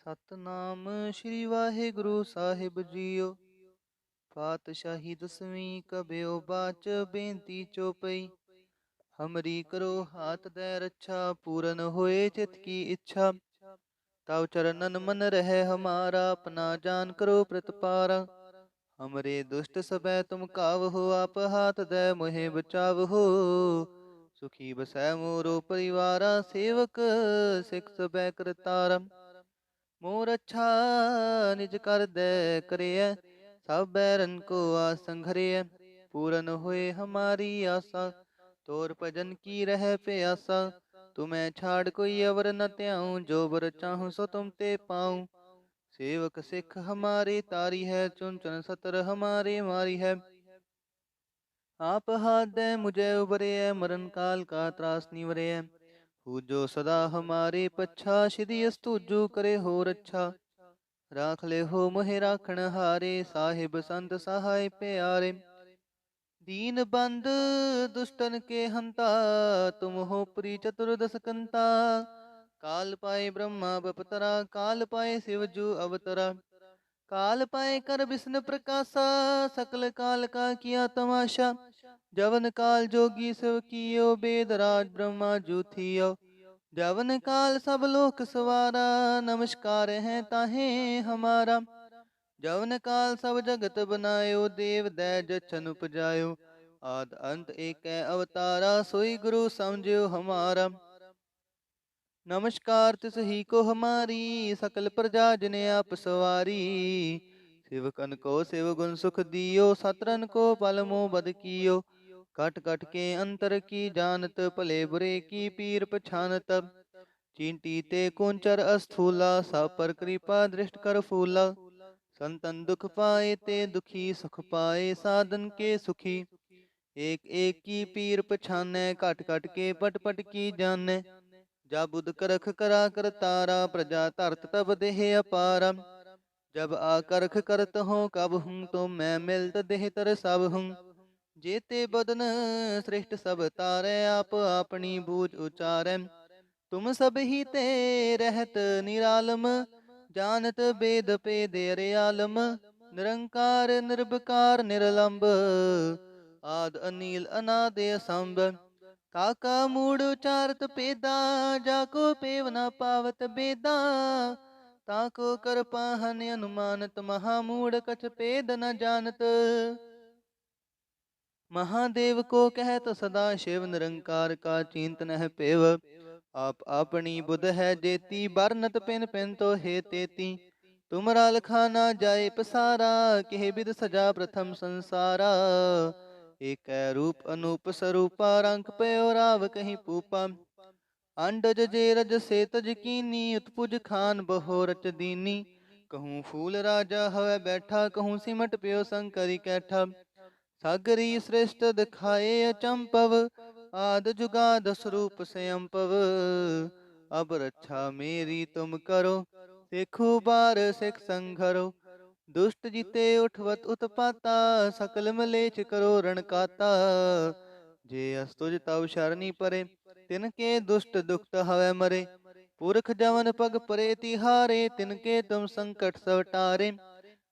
ਸਤਨਾਮ ਸ਼੍ਰੀ ਵਾਹਿਗੁਰੂ ਸਾਹਿਬ JIO. ਪਾਤਸ਼ਾਹੀ ਦਸਵੀਂ ਕਬਿਓ ਬਾਚ ਬੇਨਤੀ ਚੋਪਈ। ਹਮਰੀ ਕਰੋ ਹਾਥ ਦੈ ਰੱਛਾ, ਪੂਰਨ ਹੋਏ ਚਿਤ ਕੀ ਇੱਛਾ। ਤਵ ਚਰਨਨ ਮਨ ਰਹਿ ਹਮਾਰਾ, ਆਪਣਾ ਜਾਨ ਕਰੋ ਪ੍ਰਤਪਾਰਾ। हमरे दुष्ट सबै तुम कावहो, आप हाथ दे मोहे बचावहो। सुखी बसै मोरो परिवारा, सेवक सिख सबै करतारा। मोर अच्छा निज कर दे करिय, सब बैरन को आसन घरिय। पूरन होए हमारी आशा, तोर भजन की रह प्यासा। तुम्हें छाड़ कोई अवर न त्याऊं, जो बर चाहूं सो तुम ते पाऊं। सेवक सिख हमारे तारी है, चुन चुन सतर हमारे मारी है। आप हाथ दे मुझे उबरे है, मरण काल का त्रास निवरे है। पूजो सदा हमारे पच्छा, श्री अस्तुजो करे हो रच्छा। राख ले हो मोहे राखण हारे, साहिब संत सहाय प्यारे। दीन बंद दुष्टन के हंता, तुम हो प्री चतुर्दश कंता। काल पाए ब्रह्मा बपतरा, काल पाए शिवजू अवतरा। काल पाए कर विष्णु प्रकाशा, सकल काल का किया तमाशा। जवन काल जोगी शिव कियो, वेद राज ब्रह्मा जूथियो। जवन काल सब लोक सवारा, नमस्कार है ताहे हमारा। जवन काल सब जगत बनायो, देव दै जछन उपजायो। आद अंत एक अवतारा, सोई गुरु समझियो हमारा। नमस्कार तिस ही को हमारी, सकल प्रजा जिने आप सवारी। सेवकन को शिव गुण सुख दियो, सतरन को पल मोह बद कियो। कट कट के अंतर की जानत, भले बुरे की पीर पछानत। चींटी ते कुंचर अस्थूला, सब पर कृपा दृष्ट कर फूला। संतन दुख पाए ते दुखी, सुख पाए साधन के सुखी। एक एक की पीर पछानै, कट कट के पट पट की जानै। जा बुध करख करा कर तारा, प्रजा धरत तब देह अपारा। जब आकरख करत हो कब हूँ, तो मैं मिलत देह तर सब हूँ। जेते बदन श्रेष्ठ सब तारै, आप अपनी बूझ उचारै। तुम सब ही ते रहत निरालम, जानत बेद पेद अरियालम। निरंकार निर्विकार निरलंब, आद अनील अनादि असंभ। काका मूड उचारत पेदा, जाको पेव न पावत बेदा। ताको कर पाहन अनुमानत, महामूड कछ पेद न जानत। महादेव को कहत सदा शिव, निरंकार का चिंतन है पेव। आप अपनी बुध है जेती, बरनत पिन पिन तो हे तेती। तुमरा लखा ना जाए पसारा, केह बिद सजा प्रथम संसारा। एक रूप अनूप स्वरूपा, रंग पयो राव कहीं पूपा। अंडज जे रज से तज कीनी, उत्पुज खान बहो रच दीनी। कहूँ फूल राजा हवै बैठा, कहूँ सिमट प्यो शंकरी कैठा। सागरी श्रेष्ठ दिखाए अचंपव, आद जुगाद स्वरूप स्वयंपव। अब रक्षा मेरी तुम करो, सिखु बार सिख संघरो। दुष्ट जीते उठवत उत्पाता, सकल मलेच करो रणकाता। जे अस्तुज तव शरणी परे, तिनके दुष्ट दुखत हवै मरे। पुरख जवन पग परे तिहारे, तिनके तुम संकट सब टारे।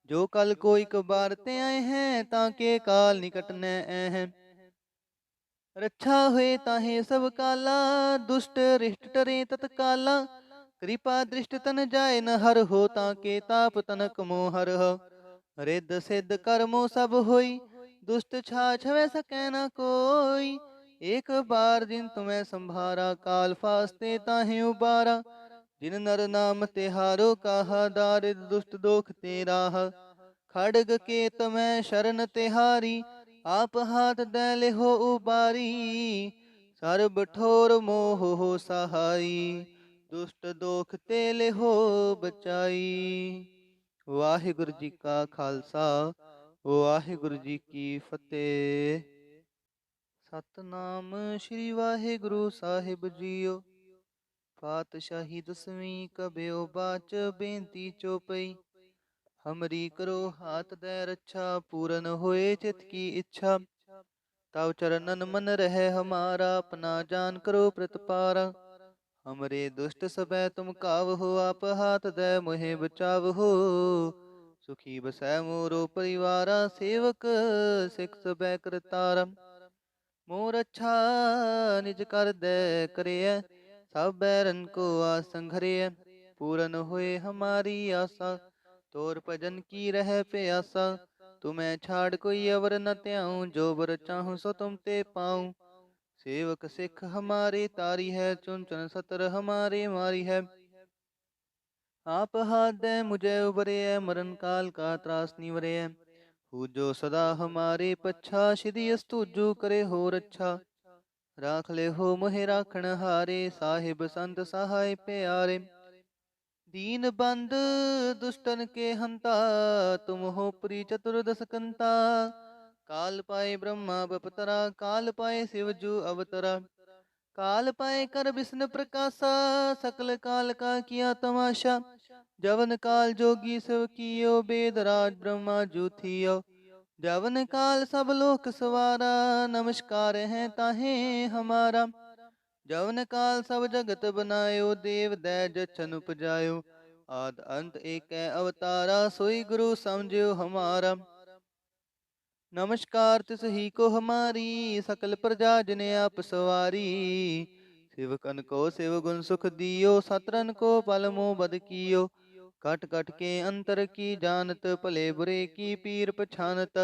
जो कल को एक बार ते आए हैं, ताके काल निकट न आए हैं। रक्षा हुए ताहे सब काला, दुष्ट रिष्ट टरे तत्काला। कृपा दृष्ट तन जाय न हर हो, ताके ताप तनक मोह हर हो। रिद्ध सिद्ध कर्मो सब होई, दुष्ट छाछ वै सकै न कोई। एक बार जिन तुम्हें संभारा, काल फास्ते ताहे उबारा। जिन नर नाम तिहारो कहा, दारिद दुष्ट दोख ते राह। खड़ग के तमੈ शरण तिहारी, आप हाथ दे लिहो उबारी। सर्ब ठोर मोह हो सहाई, दुष्ट दोख ते लिहो बचाई। वाहिगुरु जी का खालसा, वाहिगुरु जी की फतेह। सतनाम श्री वाहिगुरु साहिब जीओ। पातशाही दसवीं कबियो बाच बेनती चोपई। हमरी करो हाथ दे रच्छा, पूरन होए चित की इच्छा। तव चरणन मन रहे हमारा, अपना जान करो प्रतपारा। हमरे दुष्ट सबै तुम कावहो, आप हाथ दे मोहे बचावहो। सुखी बसै मोरो परिवारा, सेवक सिख सबै करतारा। मोर अच्छा निज कर दे करिय, सब बैरन को आसंघरिय। पूरन होए हमारी आशा, तोर भजन की रह प्यासा। तुम्हें छाड़ कोई अवर न त्याऊं, जो बर चाहूं सो तुम ते पाऊं। सेवक सिख हमारे तारी है, चुन चुन सतर हमारे मारी है। आप हाथ दे मुझे उबरे है, मरण काल का त्रास निवरे है। हु जो सदा हमारे पच्छा, श्री अस्तुजु करे हो रच्छा। राख ले हो मोहे राखण हारे, साहिब संत सहाय प्यारे। दीन बंद दुष्टन के हंता, तुम हो पुरी चतुर्दश कंता। काल पाए ब्रह्मा बपतरा, काल पाए शिव जू अवतरा। काल पाए कर विष्णु प्रकाशा, सकल काल का किया तमाशा। जवन काल जोगी शिव कियो, वेद राज ब्रह्मा जू थियो। जवन काल सब लोक सवारा, नमस्कार है ताहे हमारा। जवन काल सब जगत बनायो, देव दै जछन उपजायो। आद अंत एक अवतारा, सोई गुरु समझियो हमारा। नमस्कार तिस ही को हमारी, सकल प्रजा जिने आप सवारी। सेवकन को शिव गुण सुख दियो, सतरन को पल मोह बद कियो। कट कट के अंतर की जानत, भले बुरे की पीर पछानत।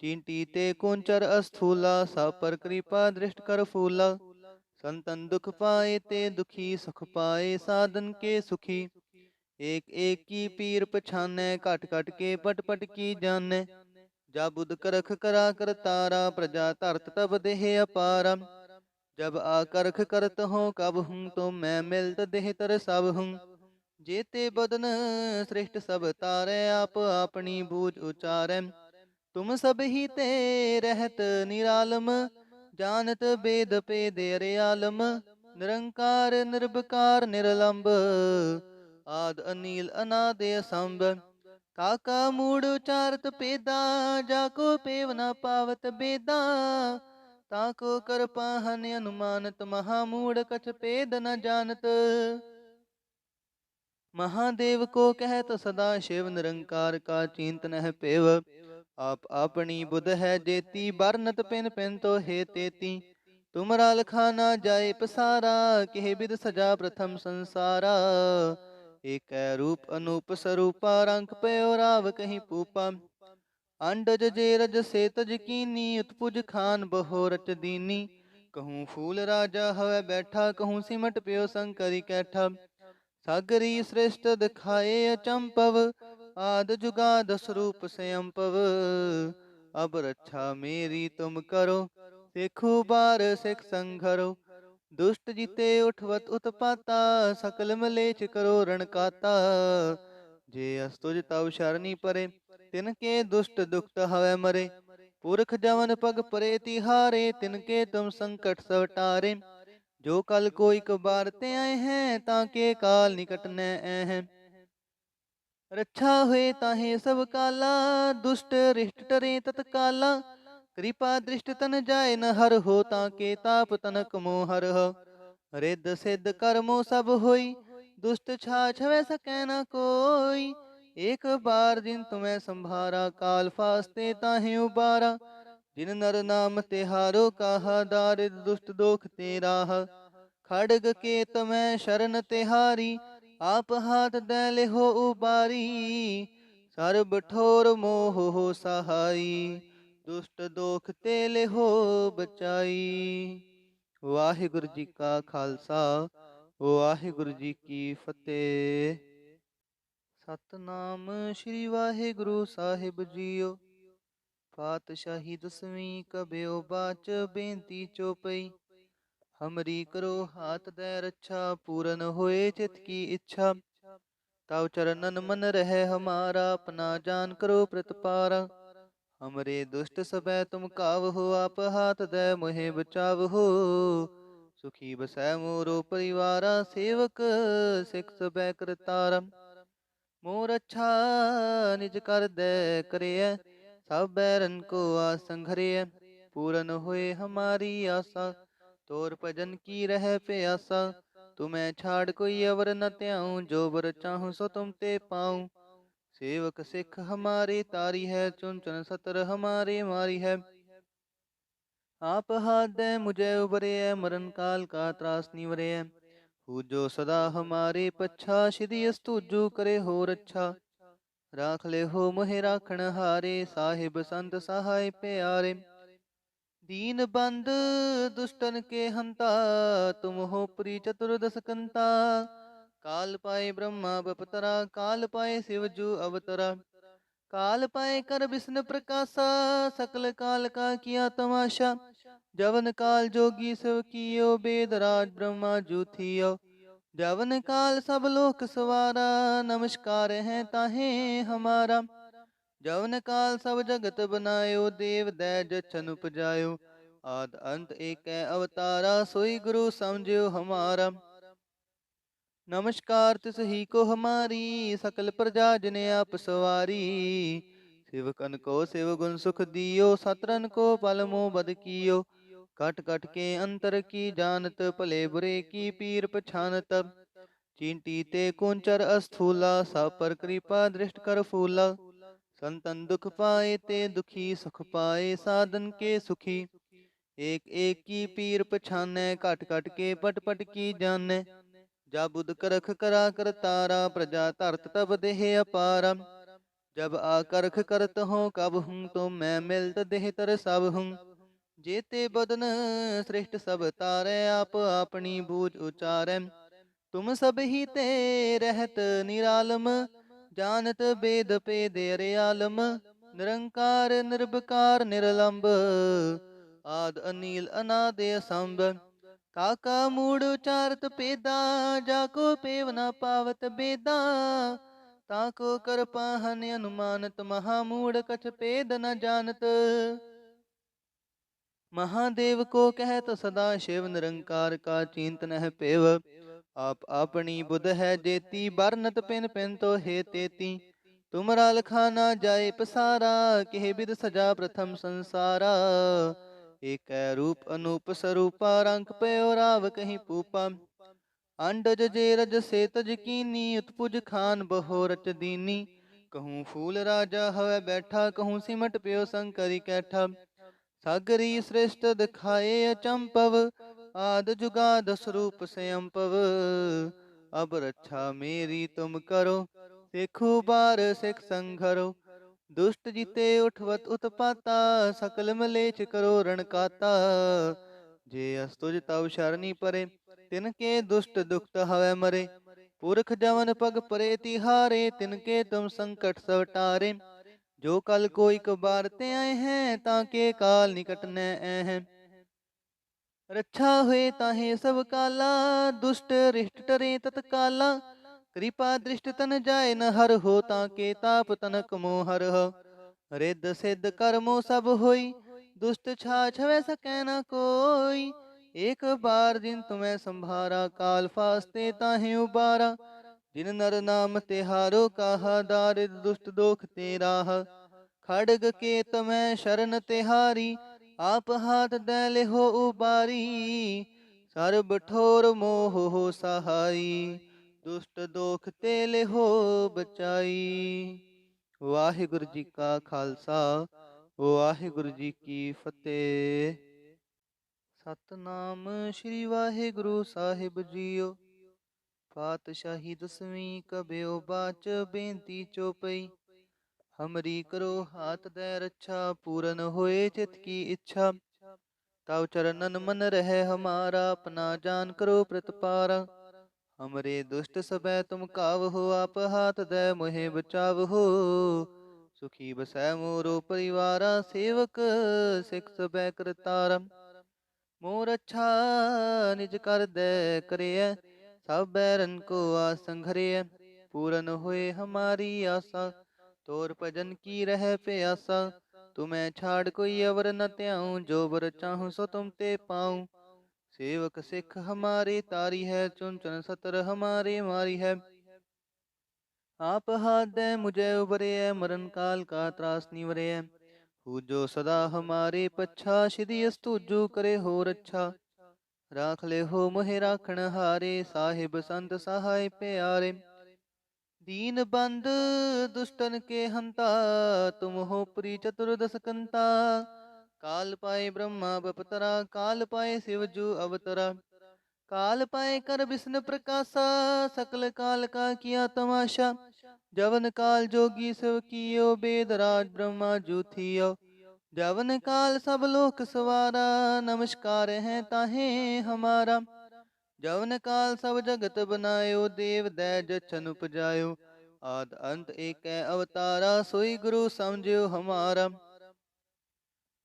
चींटी ते कुंचर अस्थूला, सब पर कृपा दृष्ट कर फूला। संतन दुख पाए ते दुखी, सुख पाए साधन के सुखी। एक एक की पीर पछानै, घट घट के पट पट की जानै। जा बुध करख करा कर तारा, प्रजा धरत तब देह अपारा। जब आकरख करत हो कब हूँ, तो मैं मिलत देह तर सब हूँ। जेते बदन श्रेष्ठ सब तारै, आप अपनी बूझ उचारै। तुम सब ही ते रहत निरालम, जानत वेद पेद आलम। निरंकार निर्विकार निरलंब, आद अनील अनादि असंभ। काका मूड उचारत पेदा, जाको पेव न पावत बेदा। ताको कर पाहन अनुमानत, महामूढ़ कछ पेद न जानत। महादेव को कहत सदा शिव, निरंकार का चिंत नह पेव। आप अपनी बुध है जेती, बरनत पिन पिन तो हे तेती। तुमरा लखाना जाए पसारा, केह बिद सजा प्रथम संसारा। एक रूप अनूप स्वरूपा, रंक पयो राव कहीं पूपा। अंडज जे रज से तज कीनी, उत्पुज खान बहो रच दीनी। कहूँ फूल राजा हवै बैठा, कहूँ सिमट प्यो शंकरी कैठा। सागरी श्रेष्ठ दिखाए अचंपव, आद जुगाद स्वरूप स्वयंपव। अब रक्षा मेरी तुम करो, सिखु बार सिख संघरो। दुष्ट जीते उठवत उत्पाता, सकल मलेच करो रणकाता। जे अस्तुज तव शरणी परे, तिनके दुष्ट दुखत हवै मरे। पुरख जवन पग परे तिहारे, तिनके तुम संकट सब टारे। जो कल को एक बार ते आए हैं, ताके काल निकट न हैं। रक्षा हुए ताहे सब काला, दुष्ट रिष्ट टरे तत्काला। कृपा दृष्ट तन जाय न हर हो, ताके ताप तनक मोह हर हो। रिद्ध सिद्ध कर्मो सब होई, दुष्ट छाछ वै सकै न कोई। एक बार जिन तुम्हें संभारा, काल फास्ते ताहे उबारा। जिन नर नाम तिहारो कहा, दारिद दुष्ट दोख ते राह। खड़ग के तमें शरण तिहारी, आप हाथ दैले हो उबारी। सर्ब ठोर मोह हो सहाई, दुष्ट दोख तेले हो बचाई। वाहिगुरु जी का खालसा, वाहिगुरु जी की फतेह। सतनाम श्री वाहिगुरु साहिब जीओ। पातशाही दसवीं कबियो बाच, बेनती चौपई। हमरी करो हाथ दे रक्षा, पूरन होए चित की इच्छा। तव चरणन मन रहे हमारा, अपना जान करो प्रतिपारा। हमरे दुष्ट सबै तुम कावहो, आप हाथ दे मोहे बचावहो। सुखी बसै मोरो परिवारा, सेवक सिख सबै करतारा। मोर अच्छा निज कर दे करिय, सब बैरन को आसंघरिय। पूरन होए हमारी आशा, तोर भजन की रह प्यासा। तुम्हें छाड़ कोई अवर न त्याऊं, जो बर चाहूं सो तुम ते पाऊं। सेवक सिख हमारे तारी है, चुन चुन सतर हमारे मारी है। आप हाथ दे मुझे उबरे है, मरण काल का त्रास निवरे है। हु जो सदा हमारे पच्छा, श्री अस्तुजु करे हो रच्छा। राख ले हो मोहे राखण हारे, साहिब संत सहाय प्यारे। दीन बंद दुष्टन के हंता, तुम हो पुरी चतुर्दश कंता। काल पाए ब्रह्मा बपतरा, काल पाए शिवजू अवतरा। काल पाए कर विष्णु प्रकाशा, सकल काल का किया तमाशा। जवन काल जोगी शिव कियो, वेद राज ब्रह्मा जू थियो। जवन काल सब लोक सवारा, नमस्कार है ताहे हमारा। जवन काल सब जगत बनायो, देव दैज जछन उपजायो। आद अंत एक अवतारा, सोई गुरु समझियो हमारा। नमस्कार तिस ही को हमारी, सकल प्रजा जिने आप सवारी। शिवकन को शिव गुण सुख दियो, सतरन को पल मोह बद कियो। कट कट के अंतर की जानत, भले बुरे की पीर पछानत। चींटी ते कुंचर अस्थूला, सब पर कृपा दृष्ट कर फूला। संतन दुख पाए ते दुखी, सुख पाए साधन के सुखी। एक एक की पीर पछानै, कट कट के पट पट की जानै। जा बुध करख करा कर तारा, प्रजा धरत तब देह अपारा। जब आकरख करत हो कब हूँ, तो मैं मिलत देह तर सब हूँ। जेते बदन श्रेष्ठ सब तारै, आप अपनी बूझ उचारै। तुम सब ही ते रहत निरालम, जानत वेद पेद अरे आलम। निरंकार निर्विकार निरलंब, आद अनील अनादि असंभ। काका मूड उचारत पेदा, जाको पेव न पावत बेदा। ताको कर पाहन अनुमानत, महामूढ़ कछ पेद न जानत। महादेव को कहत सदा शिव, निरंकार का चिंतन है पेव। आप अपनी बुध है जेती, बरनत पिन पिन तो हे तेती। तुमरा लखाना जाए पसारा, केह बिद सजा प्रथम संसारा। एक रूप अनूप स्वरूपा, रंग पयो राव कहीं पूपा। अंडज जे रज से तज कीनी, उत्पुज खान बहो रच दीनी। कहूँ फूल राजा हवै बैठा, कहूँ सिमट प्यो शंकरी कैठा। सागरी श्रेष्ठ दिखाए अचंपव, आद जुगाद स्वरूप स्वयंपव। अब रक्षा मेरी तुम करो, सिखु बार सिख संघरो। दुष्ट जीते उठवत उत्पाता, सकल मलेच करो रणकाता। जे अस्तुज तव शरणी परे, तिनके दुष्ट दुखत हवै मरे। पुरख जवन पग परे तिहारे, तिनके तुम संकट सब टारे। जो कल को एक बार ते आए हैं, ताके काल निकट न हैं। रक्षा हुए ताहे सब काला, दुष्ट रिष्ट टरे तत्काला। कृपा दृष्ट तन जाय न हर हो, ताके ताप तनक मोह हर हो। रिद्ध सिद्ध कर्मो सब होई, दुष्ट छाछ वै सकै न कोई। एक बार जिन तुम्हें संभारा, काल फास्ते ताहे उबारा। जिन नर नाम तिहारो कहा, दारिद दुष्ट दोख ते राह। खड़ग के तमै शरण तिहारी, आप हाथ दैले हो उबारी। सर्ब ठोर मोह हो सहाई, दुष्ट दोख तेले हो बचाई। वाहिगुरु जी का खालसा, वाहिगुरु जी की फतेह। सतनाम श्री वाहिगुरु साहिब जीओ। पातशाही दसवीं कबियो बाच, बेनती चौपई। हमरी करो हाथ दे रक्षा, पूरन होए चित की इच्छा। तव चरणन मन रहे हमारा, अपना जान करो प्रतिपारा। हमरे दुष्ट सबे तुम काव हो, आप हाथ दे मोहे बचाव हो। सुखी बसै मोरो परिवारा, सेवक सिख सबे करतारा। मोर अच्छा निज कर दे करिय, सब बैरन को आसंघरिय। पूरन होए हमारी आशा, तोर भजन की रह प्यासा। तुम्हें छाड़ कोई अवर न त्याऊं, जो बर चाहूं सो तुम ते पाऊं। सेवक सिख हमारे तारी है, चुन चुन सतर हमारे मारी है। आप हाथ दे मुझे उबरे है, मरण काल का त्रास निवरे है। हु जो सदा हमारे पच्छा, श्री अस्तुजु करे हो रच्छा। राख ले हो मोहे राखण हारे, साहिब संत सहाय प्यारे। दीन बंद दुष्टन के हंता, तुम हो पुरी चतुर्दश कंता। काल पाए ब्रह्मा बपतरा, काल पाए शिव जू अवतरा। काल पाए कर विष्णु प्रकाशा, सकल काल का किया तमाशा। जवन काल जोगी शिव कियो, वेद राज ब्रह्मा जू थियो। जवन काल सब लोक सवारा, नमस्कार है ताहे हमारा। जवन काल सब जगत बनायो, देव दैज छन उपजायो। आद अंत एक अवतारा, सोई गुरु समझियो हमारा।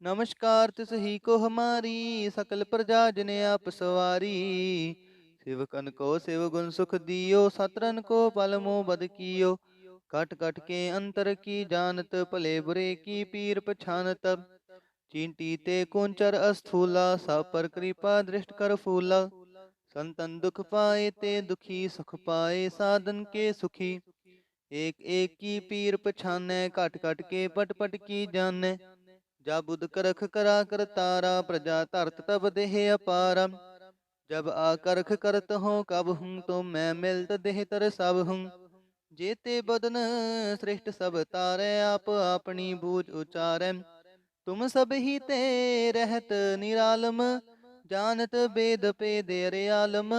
नमस्कार तिस ही को हमारी, सकल प्रजा जिने आप सवारी। शिवकन को शिव गुण सुख दियो, सतरन को पल मोह बद कियो। कट कट के अंतर की जानत, भले बुरे की पीर पछानत। चींटी ते कुंचर अस्थूला, सब पर कृपा दृष्ट कर फूला। संतन दुख पाए ते दुखी, सुख पाए साधन के सुखी। एक एक की पीर पछानै, कट कट के पट पट की जानै। जा बुध करख करा कर तारा, प्रजा धरत तब देह अपारा। जब आकरख करत हो कब हूँ, तो मैं मिलत देह तर सब हूँ। जेते बदन श्रेष्ठ सब तारे, आप अपनी बूझ उचारै। तुम सब ही ते रहत निरालम, जानत वेद पेद आलम।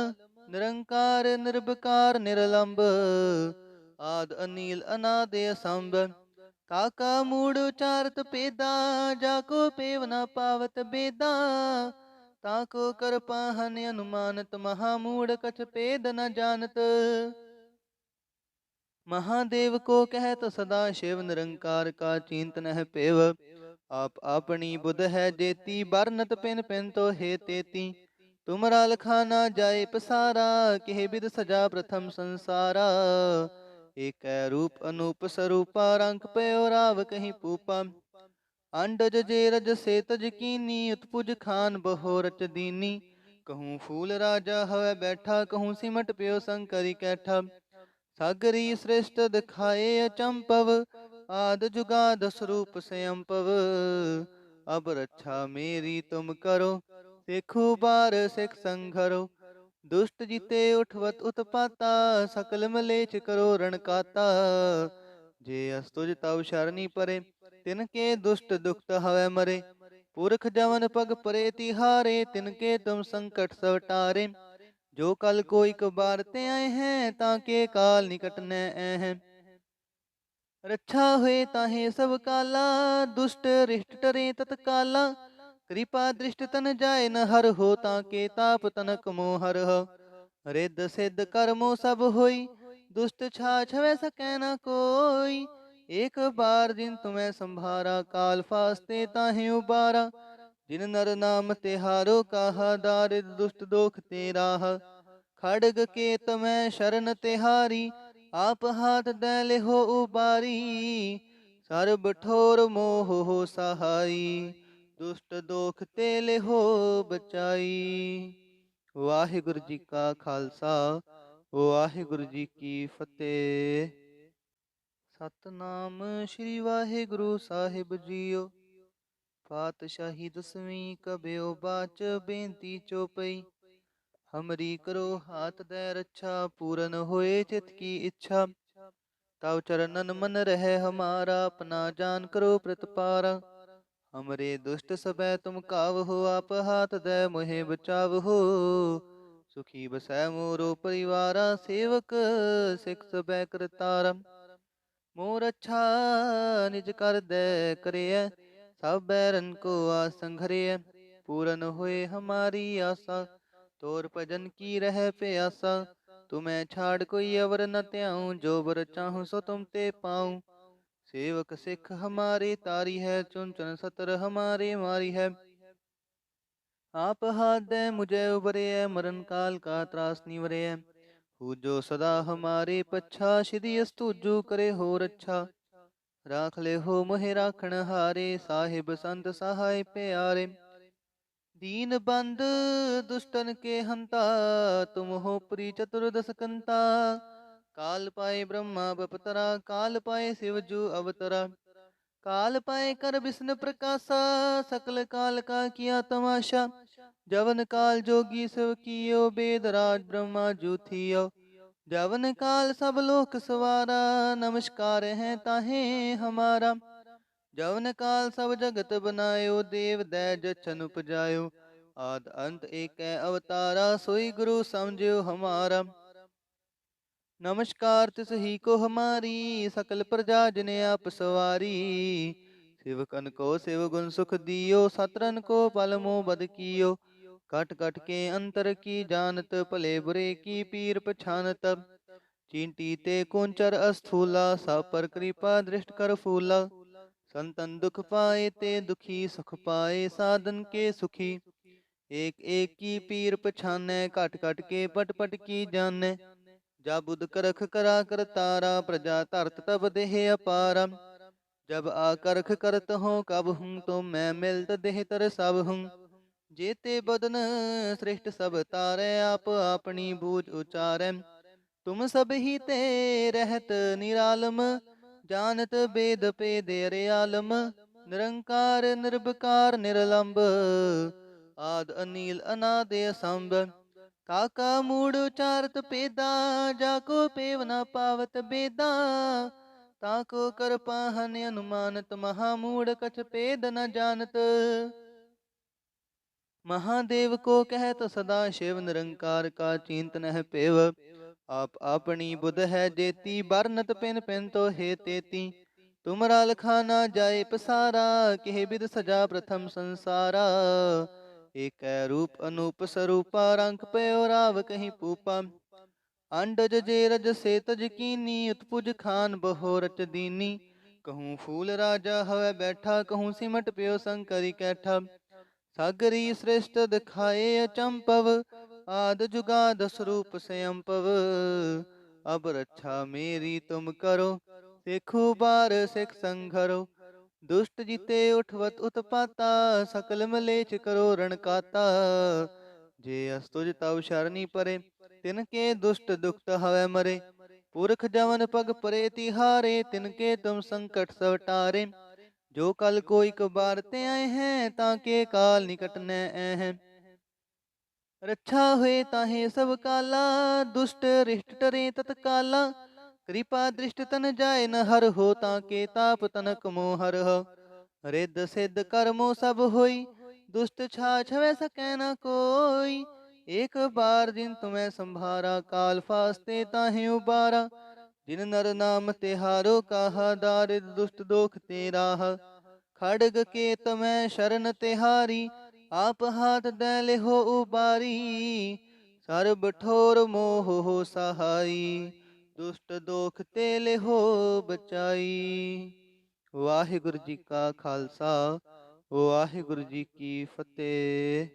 निरंकार निर्विकार निरलंब, आद अनील अनाद असंभ। काका मूड उचारत पेदा, जाको पेव न पावत बेदा। ताको कर पाहन अनुमानत, महामूढ़ कछ पेद न जानत। महादेव को कहत सदा शिव, निरंकार का चिंतन है पेव। आप अपनी बुध है जेती, बरनत पिन पिन तो हे तेती। तुमरा लखाना जाए पसारा, केह बिद सजा प्रथम संसारा। एक रूप अनूप स्वरूपा, रंग पयो राव कहीं पूपा। अंडज जे रज से तज कीनी, उत्पुज खान बहो रच दीनी। कहूँ फूल राजा हवै बैठा, कहूँ सिमट प्यो शंकरी कैठा। सागरी श्रेष्ठ दिखाए अचंपव, आद जुगाद स्वरूप स्वयंपव। अब रक्षा मेरी तुम करो, सिखु बार सिख संघरो। दुष्ट जीते उठवत उत्पाता, सकल मलेच करो रणकाता। जे अस्तुज तव शरणी परे, तिनके दुष्ट दुखत हवै मरे। पुरख जवन पग परे तिहारे, तिनके तुम संकट सब टारे। जो कल को एक बार ते आए हैं, ताके काल निकट न हैं। रक्षा हुए ताहे सब काला, दुष्ट रिष्ट टरे तत्काला। कृपा दृष्ट तन जाय न हर हो, ताके ताप तनक मोह हर हो। रिद्ध सिद्ध कर्मो सब होई, दुष्ट छाछ वै सकै न कोई। एक बार जिन तुम्हें संभारा, काल फास्ते ताहे उबारा। जिन नर नाम तिहारो काहा, दारिद दुष्ट दोख ते राह। खड़ग के तमै शरण तिहारी, आप हाथ दे लेहो उबारी। सर्ब ठोर मोह हो सहाई, दुष्ट दोख ते लेहो बचाई। वाहिगुरु जी का खालसा, वाहिगुरु जी की फतेह। सतनाम श्री वाहिगुरु साहिब जीओ। पातशाही दसवीं कबियो बाच, बेनती चौपई। हमरी करो हाथ दे रक्षा, पूरन होए चित की इच्छा। तव चरणन मन रहे हमारा, अपना जान करो प्रतिपारा। हमरे दुष्ट सबे तुम काव हो, आप हाथ दे मोहे बचाव हो। सुखी बसै मोरो परिवारा, सेवक सिख सबे करतारा। मोर अच्छा निज कर दे करिय, सब बैरन को आसंघरिय। पूरन होए हमारी आशा, तोर भजन की रह प्यासा। तुम्हें छाड़ कोई अवर न त्याऊं, जो बर चाहूं सो तुम ते पाऊं। सेवक सिख हमारे तारी है, चुन चुन सतर हमारे मारी है। आप हाथ दे मुझे उबरे, मरण काल का त्रास निवरे। हु जो सदा हमारे पच्छा, श्री अस्तुजु करे हो रक्षा। राख ले हो मोहे राखण हारे, साहिब संत सहाय प्यारे। दीन बंद दुष्टन के हंता, तुम हो पुरी चतुर्दश कंता। काल पाए ब्रह्मा बपतरा, काल पाए शिव जू अवतरा। काल पाए कर विष्णु प्रकाशा, सकल काल का किया तमाशा। जवन काल जोगी शिव कियो, वेद राज ब्रह्मा जूथियो। जवन काल सब लोक सवारा, नमस्कार है ताहे हमारा। जवन काल सब जगत बनायो, देव दैज जछन उपजायो। आद अंत एक अवतारा, सोई गुरु समझियो हमारा। नमस्कार तिस ही को हमारी, सकल प्रजा जिने आप सवारी। शिवकन को शिव गुण सुख दियो, सतरन को पल मोह बद कियो। कट कट के अंतर की जानत, भले बुरे की पीर पछानत। चींटी ते कुंचर अस्थूला, सब पर कृपा दृष्ट कर फूला। संतन दुख पाए ते दुखी, सुख पाए साधन के सुखी। एक एक की पीर पछानै, कट कट के पट पट की जानै। जा बुध करख करा कर तारा, प्रजा धरत तब देह अपारा। जब आकरख करत हो कब हूँ, तो मैं मिलत देह तर सब हूँ। जेते बदन श्रेष्ठ सब तारे, आप अपनी बूझ उचारै। तुम सब ही ते रहत निरालम, जानत वेद पेद आलम। निरंकार निर्विकार निरलंब, आद अनील अनादि असंभ। काका मूड उचारत पेदा, जाको पेव न पावत बेदा। ताको कर पाहन अनुमानत, महामूढ़ कछ पेद न जानत। महादेव को कहत सदा शिव, निरंकार का चिंत नह पेव। आप अपनी बुध है जेती, बरनत पिन पिन तो हे तेती। तुमरा लखाना जाए पसारा, केह बिद सजा प्रथम संसारा। एक रूप अनूप स्वरूपा, रंग पयो राव कहीं पूपा। अंडज जे रज से तज कीनी, उत्पुज खान बहो रच दीनी। कहूँ फूल राजा हवै बैठा, कहूँ सिमट प्यो शंकरी कैठा। सागरी श्रेष्ठ दिखाए अचंपव, आद जुगाद स्वरूप स्वयंपव। अब रक्षा मेरी तुम करो, सिखु बार सिख संघरो। दुष्ट जीते उठवत उत्पाता, सकल मलेच करो रणकाता। जे अस्तुज तव शरणी परे, तिनके दुष्ट दुखत हवै मरे। पुरख जवन पग परे तिहारे, तिनके तुम संकट सब टारे। जो कल कोई कबारते आए हैं, ताके काल निकट न हैं। रक्षा हुए ताहे सब काला, दुष्ट रिष्ट टरे तत्काला। कृपा दृष्ट तन जाय न हर हो, ताके ताप तनक मोह हर हो। रिद्ध सिद्ध कर्मो सब होई, दुष्ट छाछ वै सकै न कोई। एक बार जिन तुम्हें संभारा, काल फास्ते ताहे उबारा। जिन नर नाम तिहारो कहा, दारिद दुष्ट दोख ते राह। खड़ग के तमै शरण तिहारी, आप हाथ दैले हो उबारी। सर्ब ठोर मोह हो सहाई, दुष्ट दोख तेले हो बचाई। वाहिगुरु जी का खालसा, वाहिगुरु जी की फतेह।